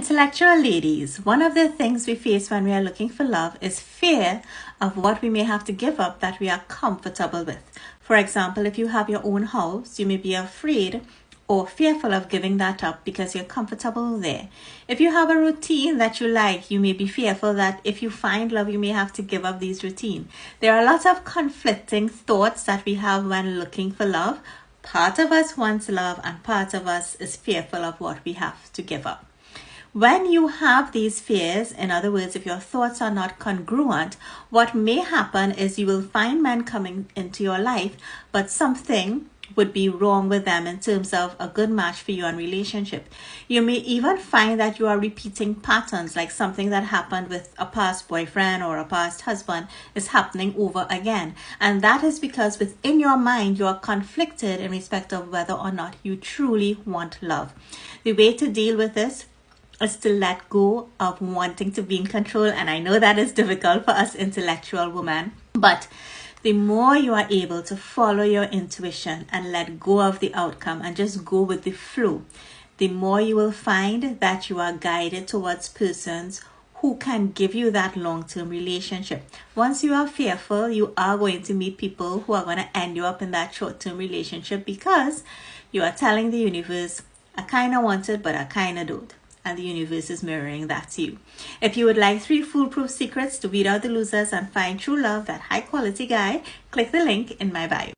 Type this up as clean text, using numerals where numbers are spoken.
Intellectual ladies, one of the things we face when we are looking for love is fear of what we may have to give up that we are comfortable with. For example, if you have your own house, you may be afraid or fearful of giving that up because you're comfortable there. If you have a routine that you like, you may be fearful that if you find love, you may have to give up these routine. There are lots of conflicting thoughts that we have when looking for love. Part of us wants love and part of us is fearful of what we have to give up. When you have these fears, in other words, if your thoughts are not congruent, what may happen is you will find men coming into your life, but something would be wrong with them in terms of a good match for you in relationship. You may even find that you are repeating patterns, like something that happened with a past boyfriend or a past husband is happening over again. And that is because within your mind, you are conflicted in respect of whether or not you truly want love. The way to deal with this is to let go of wanting to be in control. And I know that is difficult for us intellectual women, but the more you are able to follow your intuition and let go of the outcome and just go with the flow, the more you will find that you are guided towards persons who can give you that long-term relationship. Once you are fearful, you are going to meet people who are going to end you up in that short-term relationship because you are telling the universe, I kind of want it, but I kind of don't. And the universe is mirroring that to you. If you would like 3 foolproof secrets to weed out the losers and find true love, that high quality guy, click the link in my bio.